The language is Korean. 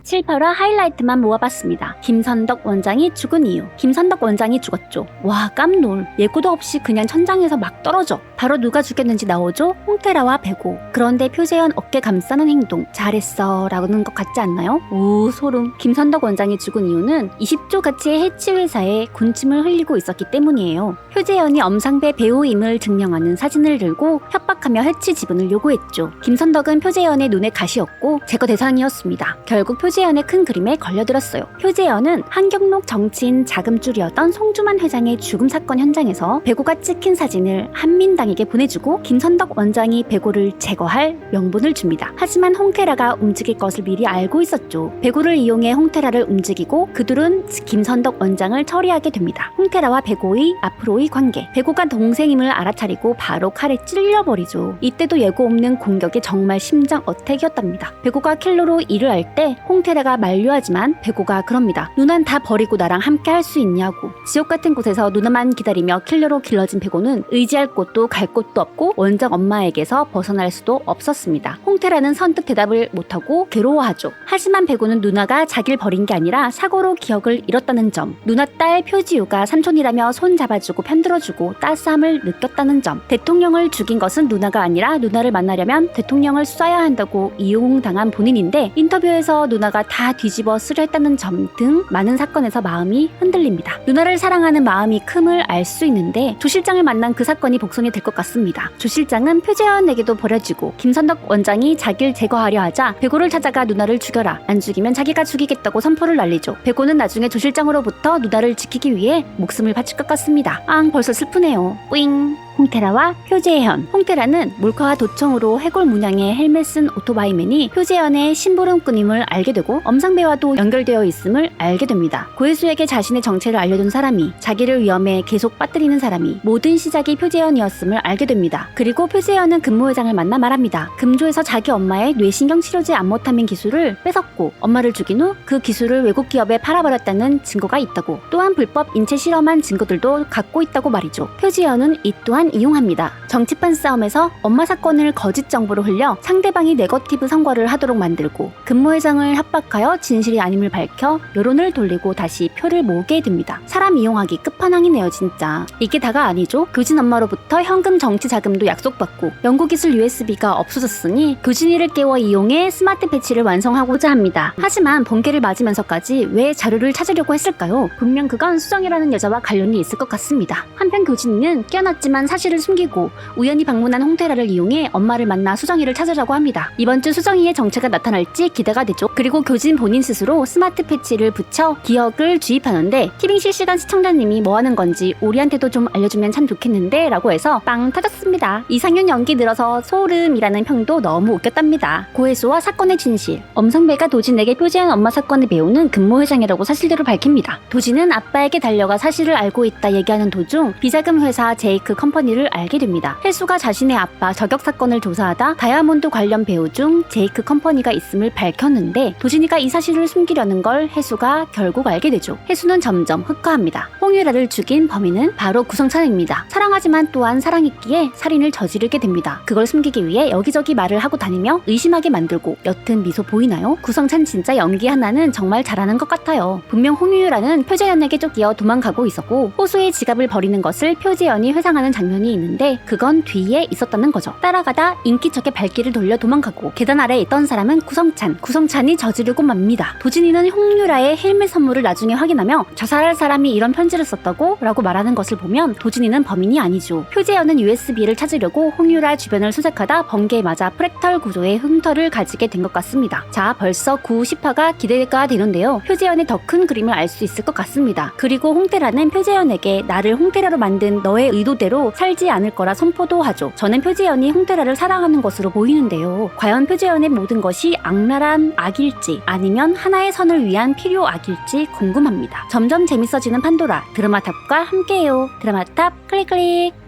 7, 8화 하이라이트만 모아봤습니다. 김선덕 원장이 죽은 이유. 김선덕 원장이 죽었죠. 와, 깜놀. 예고도 없이 그냥 천장에서 막 떨어져. 바로 누가 죽였는지 나오죠? 홍테라와 배고. 그런데 표재현 어깨 감싸는 행동 잘했어 라는 것 같지 않나요? 오, 소름. 김선덕 원장이 죽은 이유는 20조 가치의 해치 회사에 군침을 흘리고 있었기 때문이에요. 표재현이 엄상배 배우임을 증명하는 사진을 들고 협박하며 해치 지분을 요구했죠. 김선덕은 표재현의 눈에 가시였고 제거 대상이었습니다. 결국 표재현의 큰 그림에 걸려들었어요. 표재현은 한경록 정치인 자금줄이었던 송주만 회장의 죽음 사건 현장에서 배고가 찍힌 사진을 한민당에게 보내주고 김선덕 원장이 배고를 제거할 명분을 줍니다. 하지만 홍테라가 움직일 것을 미리 알고 있었죠. 배고를 이용해 홍테라를 움직이고 그들은 김선덕 원장을 처리하게 됩니다. 홍테라와 배고의 앞으로의 관계. 배고가 동생임을 알아차리고 바로 칼에 찔려버리죠. 이때도 예고 없는 공격이 정말 심장 어택이었답니다. 배고가 킬러로 일을 할 때 홍테라가 만류하지만 배고가 그럽니다. 누난 다 버리고 나랑 함께 할 수 있냐고. 지옥 같은 곳에서 누나만 기다리며 킬러로 길러진 배고는 의지할 곳도 갈 곳도 없고 원장 엄마에게서 벗어날 수도 없었습니다. 홍테라는 선뜻 대답을 못하고 괴로워하죠. 하지만 배고는 누나가 자기를 버린 게 아니라 사고로 기억을 잃었다는 점, 누나 딸 표지우가 삼촌이라며 손 잡아주고 편들어주고 따스함을 느꼈다는 점, 대통령을 죽인 것은 누나가 아니라 누나를 만나려면 대통령을 쏴야 한다고 이용당한 본인인데 인터뷰에서 누나가 다 뒤집어 쓰려 했다는 점 등 많은 사건에서 마음이 흔들립니다. 누나를 사랑하는 마음이 큼을 알 수 있는데 조 실장을 만난 그 사건이 복선이 될 것 같습니다. 조 실장은 표재현에게도 버려지고 김선덕 원장이 자기를 제거하려 하자 배고를 찾아가 누나를 죽여라. 안 죽이면 자기가 죽이겠다고 선포를 날리죠. 배고는 나중에 조 실장으로부터 누나를 지키기 위해 목숨을 바칠 것 같습니다. 벌써 슬프네요. 뿌잉. 홍테라와 표재현. 홍테라는 몰카와 도청으로 해골 문양의 헬멧 쓴 오토바이맨이 표재현의 심부름꾼임을 알게 되고 엄상배와도 연결되어 있음을 알게 됩니다. 고혜수에게 자신의 정체를 알려준 사람이, 자기를 위험에 계속 빠뜨리는 사람이, 모든 시작이 표재현이었음을 알게 됩니다. 그리고 표재현은 금모회장을 만나 말합니다. 금조에서 자기 엄마의 뇌신경 치료제 암모타민 기술을 뺏었고 엄마를 죽인 후 그 기술을 외국 기업에 팔아버렸다는 증거가 있다고, 또한 불법 인체 실험한 증거들도 갖고 있다고 말이죠. 표재현은 이 또한 이용합니다. 정치판 싸움에서 엄마 사건을 거짓 정보로 흘려 상대방이 네거티브 선거를 하도록 만들고 금모회장을 협박하여 진실이 아님을 밝혀 여론을 돌리고 다시 표를 모으게 됩니다. 사람 이용하기 끝판왕이네요 진짜. 이게 다가 아니죠. 교진 엄마로부터 현금 정치 자금도 약속받고 연구기술 USB가 없어졌으니 교진이를 깨워 이용해 스마트 패치를 완성하고자 합니다. 하지만 번개를 맞으면서까지 왜 자료를 찾으려고 했을까요? 분명 그건 수정이라는 여자와 관련이 있을 것 같습니다. 한편 교진이는 깨어났지만 사실을 숨기고 우연히 방문한 홍테라를 이용해 엄마를 만나 수정이를 찾으려고 합니다. 이번 주 수정이의 정체가 나타날지 기대가 되죠. 그리고 교진 본인 스스로 스마트 패치를 붙여 기억을 주입하는데 티빙 실시간 시청자님이 뭐하는 건지 우리한테도 좀 알려주면 참 좋겠는데 라고 해서 빵 터졌습니다. 이상윤 연기 늘어서 소름이라는 평도 너무 웃겼답니다. 고혜수와 사건의 진실. 엄상배가 도진에게 표재현 엄마 사건을 배우는 금모회장이라고 사실대로 밝힙니다. 도진은 아빠에게 달려가 사실을 알고 있다 얘기하는 도중 비자금 회사 제이크 컴퍼니를 알게 됩니다. 혜수가 자신의 아빠 저격 사건을 조사하다 다이아몬드 관련 배우 중 제이크 컴퍼니가 있음을 밝혔는데 도진이가 이 사실을 숨기려는 걸 혜수가 결국 알게 되죠. 혜수는 점점 흑화합니다. 홍유라를 죽인 범인은 바로 구성찬입니다. 사랑하지만 또한 사랑했기에 살인을 저지르게 됩니다. 그걸 숨기기 위해 여기저기 말을 하고 다니며 의심하게 만들고 옅은 미소 보이나요? 구성찬 진짜 연기 하나는 정말 잘하는 것 같아요. 분명 홍유라는 표재현에게 쫓겨 도망가고 있었고 호수의 지갑을 버리는 것을 표재현이 회상하는 장면이 있는데 그건 뒤에 있었다는 거죠. 따라가다 인기척에 발길을 돌려 도망가고 계단 아래에 있던 사람은 구성찬이 저지르고 맙니다. 도진이는 홍유라의 헬멧 선물을 나중에 확인하며 자살할 사람이 이런 편지를 썼다고? 라고 말하는 것을 보면 도진이는 범인이 아니죠. 표재현은 USB를 찾으려고 홍유라 주변을 수색하다 번개에 맞아 프랙탈 구조의 흉터를 가지게 된 것 같습니다. 자, 벌써 9, 10화가 기대가 되는데요. 표재현의 더 큰 그림을 알 수 있을 것 같습니다. 그리고 홍테라는 표재현에게 나를 홍테라로 만든 너의 의도대로 살지 않을 거라 선포도 하죠. 저는 표재현이 홍테라를 사랑하는 것으로 보이는데요. 과연 표재현의 모든 것이 악랄한 악일지 아니면 하나의 선을 위한 필요 악일지 궁금합니다. 점점 재밌어지는 판도라 드라마탑과 함께해요. 드라마탑 클릭 클릭.